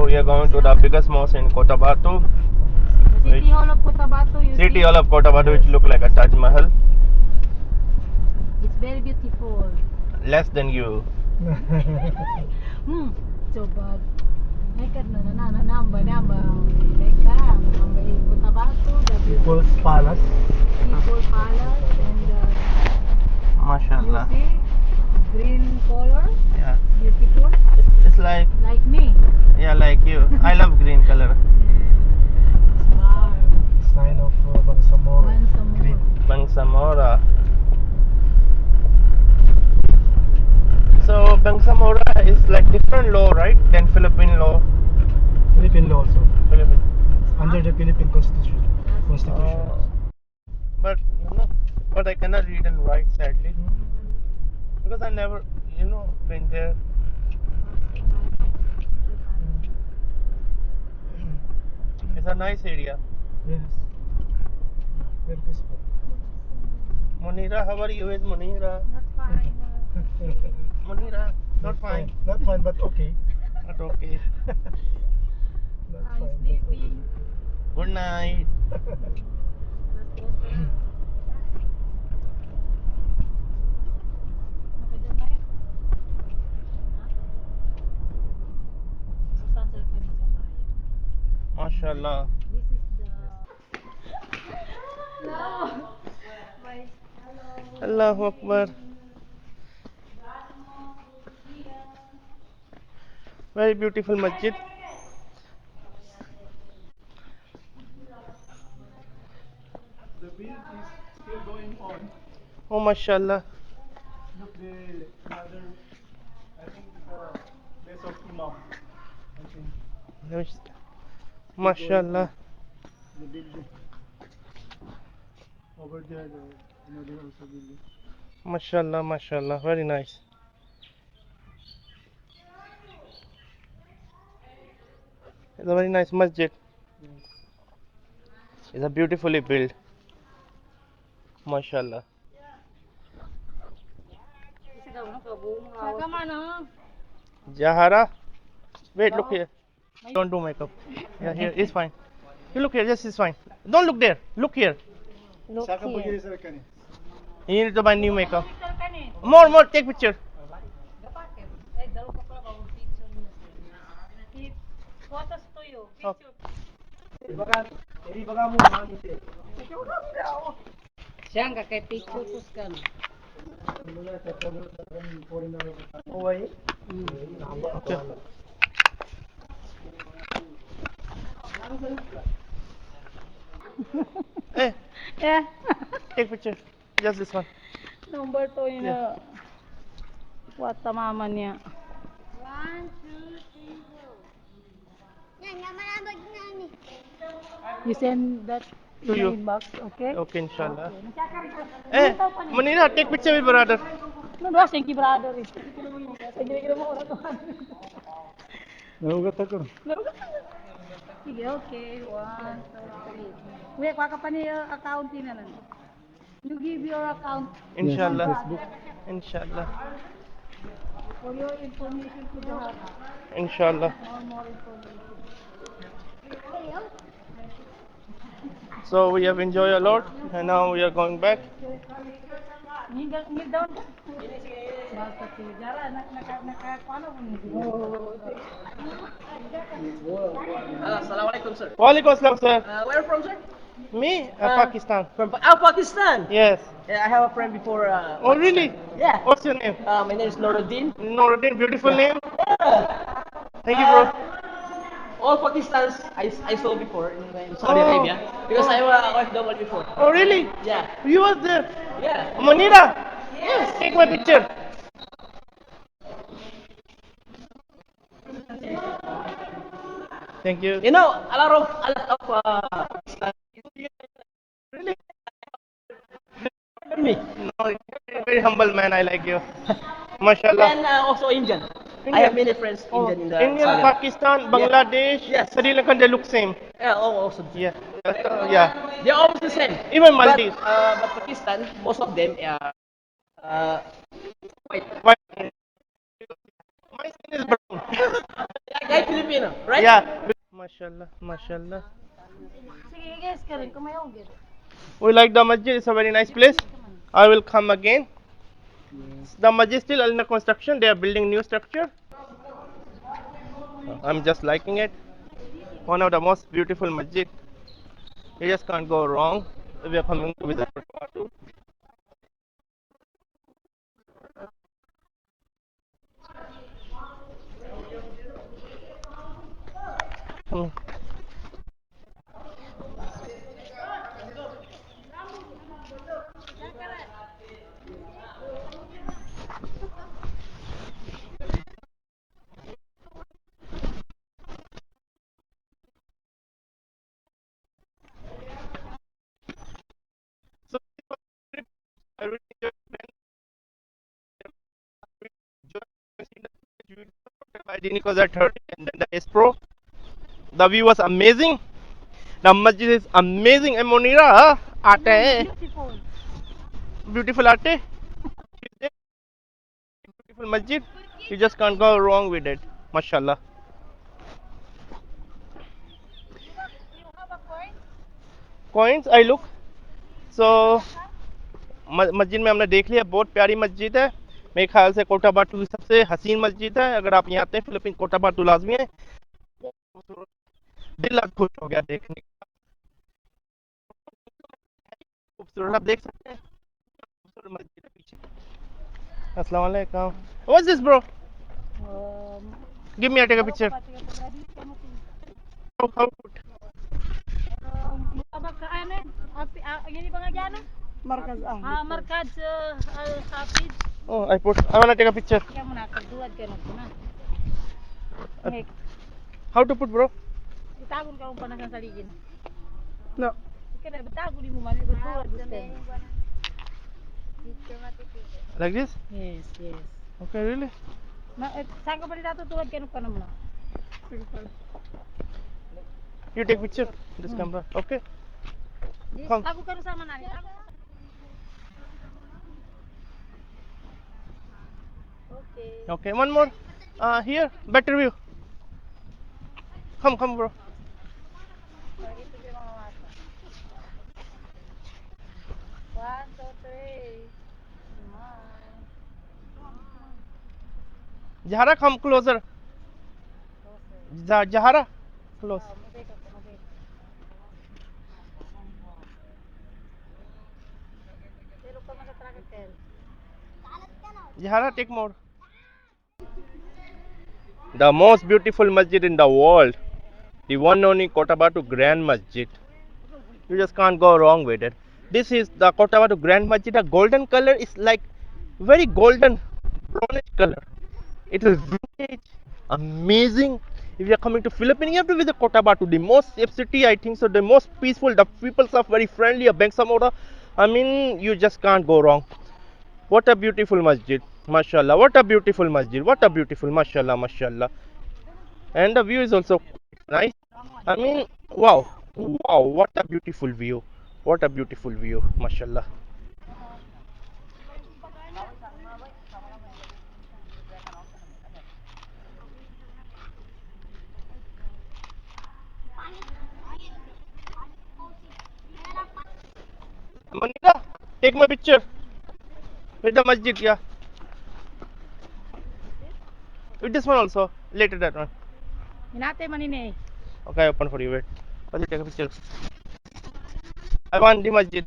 Now we are going to the biggest mosque in Cotabato. The city hall of Cotabato, you City see? hall of Cotabato, which look like a Taj Mahal. It's very beautiful. Less than you. Coba. Nekat na namba. Teka, namba Cotabato, the People's Palace. People's Palace, and you MashaAllah. see, green color, Yeah. beautiful, It's like, like me. yeah, like you. I love green color. Wow. Sign of Bangsamoro. Bangsamoro. Green. Bangsamoro. So Bangsamoro is like different law, right, than Philippine law. Philippine law also. Philippine. Under the Philippine Constitution. But but I cannot read and write sadly because I never been there. It's a nice area. Yes. Very peaceful. Munira, how are you? Is Munira? Not fine. Munira, not fine. Not fine, but okay. Not okay. Not I'm fine, but sleeping. Good night. Let's go to MashaAllah. This is the... No! My... Allahu Akbar. Very beautiful masjid. The build is still going on. Oh, MashaAllah. Look, the another, I think the place of Imam. I think MashaAllah. the building. Over there, another also building. MashaAllah, MashaAllah. Very nice. It's a very nice masjid. Yes. It's a beautifully built. MashaAllah. Saka mana? Jahara. Wait, look here. Don't do makeup. Yeah, here. It's fine. You look here. Just it's fine. Don't look there. Look here. Look Saka here. begini sir kani. You need to buy new makeup. More. Take picture. Photos to you. Okay. Baka mo mami sir. Siya nga kay pictures ka na. Okay. Hey, Yeah. take picture. Just this one. Number 2 yun na. What mama niya. 1, 2, 3, 4. Yan, naman ni. You send that To in you. the inbox, okay? Okay, inshallah. Hey, Manira, take picture with brother. No, no, thank you, brother. Sige mo ko na. Nahugat ako. Sige, okay. 1, 2, 3. Kuya, kuha ka pa niya account na lang. You give your account Inshallah. Inshallah. for your information to the hub. Inshallah. More information. So we have enjoyed a lot, and now we are going back. Kneel down. Basta si Jara, naka-ano mo. Assalamualaikum, sir. Walaikum assalam, sir. Where from, sir? Me, Pakistan. From Pakistan. Yes. Yeah, I have a friend before. Oh, really? Yeah. What's your name? My name is Noruddin. Noruddin, beautiful name. Thank you, bro. All Pakistans I saw before in Saudi Arabia because I was a OFW before. Oh, really? Yeah. You was there? Yeah. Manira, yes. Take my picture. Thank you. You know, a lot of Really? me. No, you're a very humble man. I like you. MashaAllah. And also Indian. I have many friends Indian in the Indian, Saudi. Pakistan, Bangladesh, Yes. Sri Lanka, they look same. Yeah, also. Yeah. Yeah. They're almost the same. Even Maldives. But Pakistan, most of them white. Why? My skin is brown. I Kahit Filipino, right? Yeah. Mashallah, mashallah. Sige, guys, ka rin. Kumayaw, guys. We like the masjid. It's a very nice place. I will come again. The masjid still under construction. They are building new structure. I'm just liking it. One of the most beautiful masjid. You just can't go wrong if you're coming to visit Cotabato. Hmm. So I really enjoyed by Dini was at 30 and then the S Pro. The view was amazing. The masjid is amazing. Monira, aate Beautiful. beautiful aate. Beautiful masjid. You just can't go wrong with it. Mashallah. You have a coin? Coins I look. So मस्जिद में हमने देख लिया बहुत प्यारी मस्जिद है मेरे ख्याल से कोटाबाटू की सबसे हसीन मस्जिद है अगर आप यहाँ आते हैं फिलिपीन कोटाबाटू लाजमी है दिल आज खुश हो गया देखने का खूबसूरत आप देख सकते हैं खूबसूरत मस्जिद है पीछे अस्सलाम वालेकुम what's this bro give me take a picture how good Ini pangagano? Markaz Markaz Hafiz. oh I want to take a picture Kaya mo na, kaduad ka na po na. how to put bro Itagon ka kung panasan sa ligin. no Kaya batago di mo man, kaduad gusto. like this Yes, yes. okay really Saan ka pa rin natutuwad ka nung panam na? you take picture this camera okay come Tago ka nung sama na. Okay. okay one more here better view come bro Ito yung mga mata. 1, 2, 3. Jahara come closer Jahara close Jahara take more the most beautiful masjid in the world the one only Cotabato Grand Masjid you just can't go wrong with it this is the Cotabato Grand Masjid the golden color is like very golden brownish color it is vintage amazing if you are coming to Philippines you have to visit Cotabato the most safe city I think so the most peaceful the people are very friendly Bangsamoro I mean you just can't go wrong what a beautiful masjid mashallah what a beautiful masjid what a beautiful mashallah mashallah and the view is also nice I mean wow what a beautiful view mashallah Manila take my picture with the masjid yeah with this one also later that one Hinate manini. okay I open for you wait let me take a picture I want the masjid